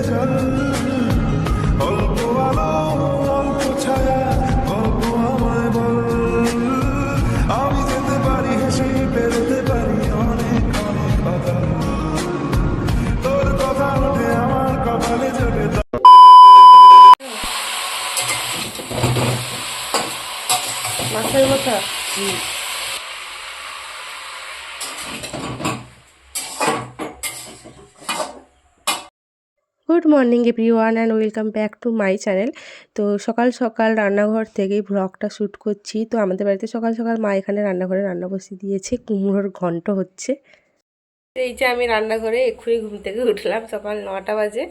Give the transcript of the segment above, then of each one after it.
চল, অল্প আলো অল্প ছায়া অল্প আমায় বল, আমি যেতে পারি হেসে পেরোতে পারি অনেক অনেক কথা, তোর কথা ওঠে আমার কপালে জোটে। মাছের মাথা। Good morning everyone and welcome back to my channel. তো সকাল সকাল রান্নাঘর থেকেই ভ্লগটা শ্যুট করছি। তো আমাদের বাড়িতে সকাল সকাল মা এখানে রান্নাঘরে রান্না বসিয়ে দিয়েছে, কুমড়োর ঘন্ট হচ্ছে। এই যে আমি রান্নাঘরে এক্ষুনি ঘুম থেকে উঠলাম, সকাল 9টা বাজে।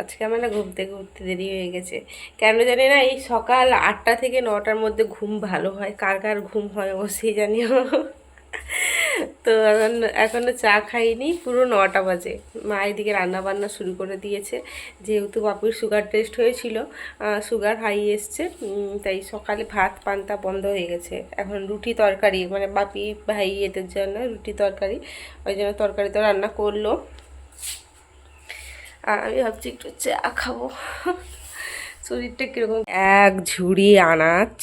আজকে আমার না ঘুম থেকে উঠতে দেরি হয়ে গেছে, কেন জানি না। এই সকাল 8টা থেকে 9টার মধ্যে ঘুম ভালো হয়, কার কার ঘুম হয় অবশ্যই জানিও। তো এখনো চা খাইনি, পুরো 9টা বাজে। মা এদিকে রান্না বান্না শুরু করে দিয়েছে, যেহেতু বাপুর সুগার টেস্ট হয়েছিল, সুগার হাই এসছে, তাই সকালে ভাত পান্তা বন্ধ হয়ে গেছে। এখন রুটি তরকারি, মানে বাপি ভাই এদের জন্য রুটি তরকারি, ওই জন্য তরকারি তো রান্না করলো। আর আমি ভাবছি একটু চা খাবো। শরীরটা কীরকম। এক ঝুড়ি আনাজ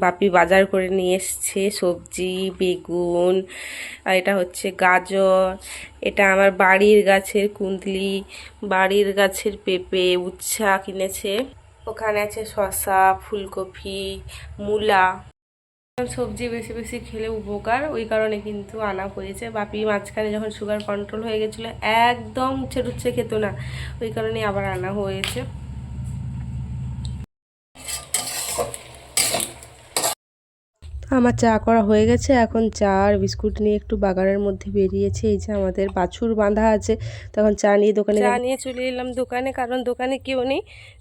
বাপি বাজার করে নিয়ে এসছে, সবজি, বেগুন, আর এটা হচ্ছে গাজর, এটা আমার বাড়ির গাছের কুঁদলি, বাড়ির গাছের পেঁপে, উচ্ছা কিনেছে, ওখানে আছে শসা, ফুলকপি, মূলা। সবজি বেশি বেশি খেলে উপকার, ওই কারণে কিন্তু আনা হয়েছে। বাপি মাঝখানে যখন সুগার কন্ট্রোল হয়ে গেছিলো একদম উচ্ছে টুচ্ছে খেত না, ওই কারণে আবার আনা হয়েছে। আমার চা করা হয়ে গেছে, এখন চা আর বিস্কুট নিয়ে একটু বাগানের মধ্যে বেরিয়েছে। এই যে আমাদের বাছুর বাঁধা আছে, তখন চা নিয়ে চলে এলাম দোকানে, কারণ দোকানে কেউ নেই।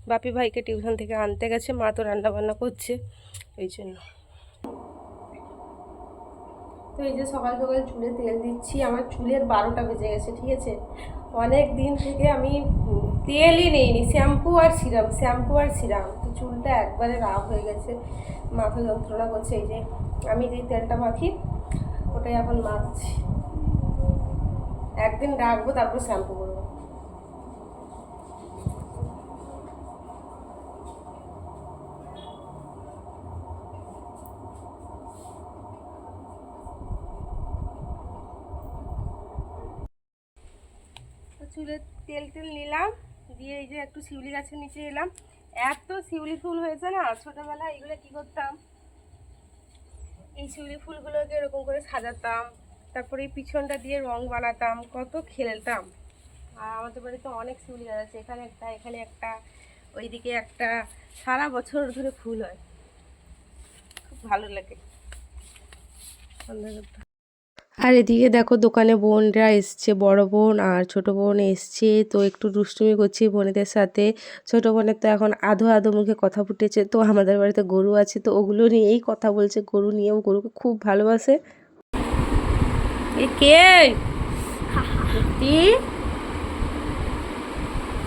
বাপি ভাইকে টিউশন থেকে আনতে গেছে, মা তো রান্না বান্না করছে, এই জন্য। তো এই যে সকাল সকাল চুলে তেল দিচ্ছি, আমার চুলের 12টা বেজে গেছে, ঠিক আছে। অনেক দিন থেকে আমি তেলই নিইনি, শ্যাম্পু আর সিরাম, তো চুলটা একবারে রাফ হয়ে গেছে, মাথা যন্ত্রণা করছে। এই যে আমি যে তেলটা মাখি ওটাই এখন মাখছি, একদিন রাখবো তারপর শ্যাম্পু করবো। চুলে তেল নিলাম, দিয়ে এই যে একটু শিউলি গাছের নিচে এলাম। এত শিউলি ফুল হয়েছে না, ছোটবেলায় এগুলো কি করতাম, এই শিউলি ফুলগুলোকে এরকম করে সাজাতাম, তারপরে এই পিছনটা দিয়ে রং বানাতাম, কত খেলতাম। আর আমাদের বাড়িতে অনেক শিউলি গাছ আছে, এখানে একটা, এখানে একটা, ওইদিকে একটা, সারা বছর ধরে ফুল হয়, খুব ভালো লাগে। আর এদিকে দেখো দোকানে বোনরা এসছে, বড় বোন আর ছোট বোন এসছে, তো একটু দুষ্টুমি করছি বোনেদের সাথে। ছোট বোনের তো এখন আধো আধো মুখে কথা ফুটেছে, তো আমাদের বাড়িতে গরু আছে, তো ওগুলো নিয়েই কথা বলছে, গরু নিয়েও, গরুকে খুব ভালোবাসে। এ কে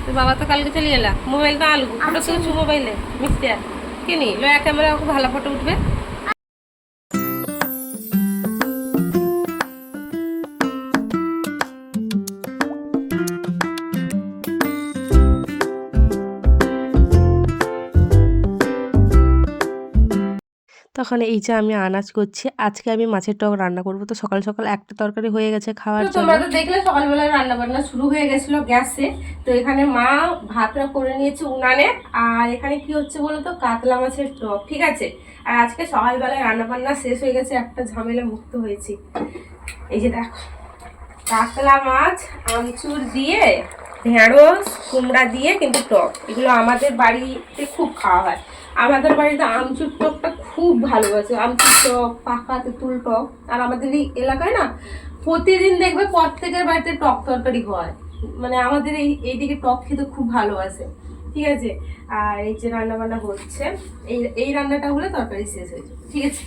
তোর বাবা তো কালকে চলে এলা, মোবাইলটা আলু ফটো তুলছো মোবাইলে, মিষ্টি কিনি লয়া ক্যামেরা খুব ভালো ফটো উঠবে। তখন এই যে আমি আনাজ করছি, আজকে আমি মাছের টক রান্না করব। তো সকাল সকাল একটা তরকারি হয়ে গেছে খাওয়ার জন্য। তোমরা তো দেখলে সকালবেলায় রান্না বান্না শুরু হয়ে গেছিল গ্যাসে। তো এখানে মা ভাতটা করে নিয়েছে উনানে, আর এখানে কি হচ্ছে বলো তো, কাতলা মাছের টক, ঠিক আছে। আর আজকে সকালবেলায় রান্না বান্না শেষ হয়ে গেছে, একটা ঝামেলা মুক্ত হয়েছি। এই যে দেখো, কাতলা মাছ আমচুর দিয়ে, ঢেঁড়স কুমড়া দিয়ে কিন্তু টক, এগুলো আমাদের বাড়িতে খুব খাওয়া হয়। আমাদের বাড়িতে আমচুর টকটা খুব ভালোবাসে, আমচুর টক, পাকা তেঁতুল টক। আর আমাদের এই এলাকায় না প্রতিদিন দেখবে প্রত্যেকের বাড়িতে টক তরকারি হয়, মানে আমাদের এইদিকে টক খেতে খুব ভালোবাসে, ঠিক আছে। আর এই যে রান্না বান্না হচ্ছে, এই রান্নাটা হলে তরকারি শেষ হয়ে যাবে, ঠিক আছে।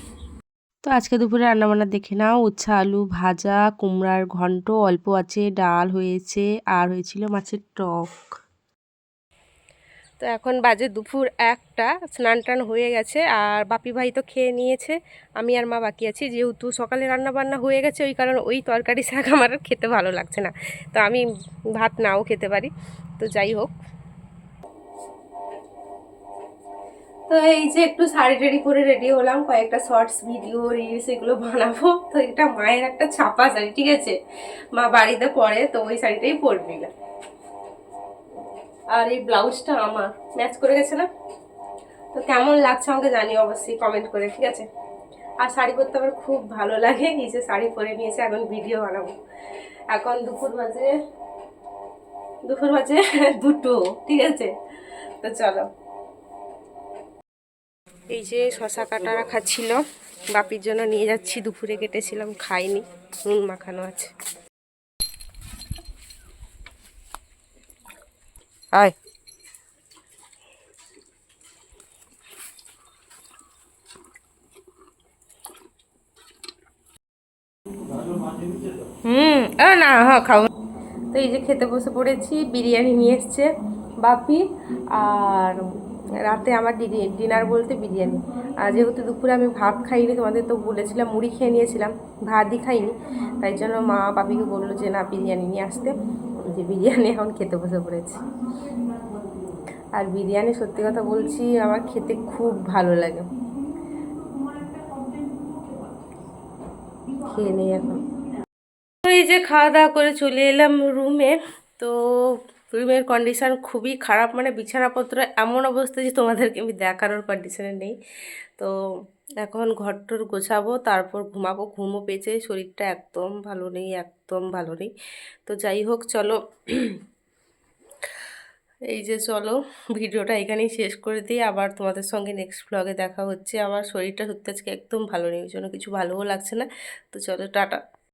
তো আজকে দুপুরে রান্নাবান্না দেখে নাও, উচ্ছে আলু ভাজা, কুমড়ার ঘন্ট অল্প আছে, ডাল হয়েছে, আর হয়েছিল মাছের টক। তো এখন বাজে দুপুর 1টা, স্নান টান হয়ে গেছে আর বাপি ভাই তো খেয়ে নিয়েছে, আমি আর মা বাকি আছি। যেহেতু সকালে রান্না বান্না হয়ে গেছে ওই কারণে ওই তরকারি শাক আমার আর খেতে ভালো লাগছে না, তো আমি ভাত নাও খেতে পারি। তো যাই হোক, তো এই যে একটু শাড়ি টাড়ি করে রেডি হলাম, কয়েকটা শর্টস ভিডিও রিলস এগুলো বানাবো। তো এটা মায়ের একটা ছাপা শাড়ি, ঠিক আছে, মা বাড়িতে পরে, তো ওই শাড়িটাই পরবি না। আর এই ব্লাউজটা আমার ম্যাচ করে গেছে না? তো কেমন লাগছে আমাকে জানিও অবশ্যই কমেন্ট করে, ঠিক আছে। আর শাড়ি পরতে আমার খুব ভালো লাগে, এই যে শাড়ি পরে নিয়েছে, এখন ভিডিও বানাবো। এখন দুপুর বাজে 2, ঠিক আছে। তো চলো, এই যে শশা কাটা রাখা ছিল, বাপির জন্য নিয়ে যাচ্ছি, দুপুরে কেটেছিলাম খাইনি, নুন মাখানো আছে। আয়, না, হ্যাঁ খাবো। তো এই যে খেতে বসে পড়েছি, বিরিয়ানি নিয়ে এসছে বাপি, আর রাতে আমার ডিনার বলতে বিরিয়ানি। আর যেহেতু দুপুরে আমি ভাত খাইনি, তোমাদের তো বলেছিলাম মুড়ি খেয়ে নিয়েছিলাম, ভাতই খাইনি, তাই জন্য মা বাপিকে বললো যে না বিরিয়ানি নিয়ে আসতে, যে বিরিয়ানি এখন খেতে বসে পড়েছি। আর বিরিয়ানি সত্যি কথা বলছি আমার খেতে খুব ভালো লাগে, খেয়ে নেই এখন। তো এই যে খাওয়া দাওয়া করে চলে এলাম রুমে। তো রুমের কন্ডিশন খুবই খারাপ, মানে বিছানাপত্র এমন অবস্থা যে তোমাদেরকে আমি দেখানোর কন্ডিশনে নেই। তো এখন ঘরটর গোছাবো, তারপর ঘুমাবো, ঘুমও পেয়েছে, শরীরটা একদম ভালো নেই, একদম ভালো নেই। তো যাই হোক চলো, এই যে চলো ভিডিওটা এখানেই শেষ করে দিই, আবার তোমাদের সঙ্গে নেক্সট ব্লগে দেখা হচ্ছে। আমার শরীরটা সত্যি আজকে একদম ভালো নেই, ওই জন্য কিছু ভালোও লাগছে না। তো চলো, টাটা।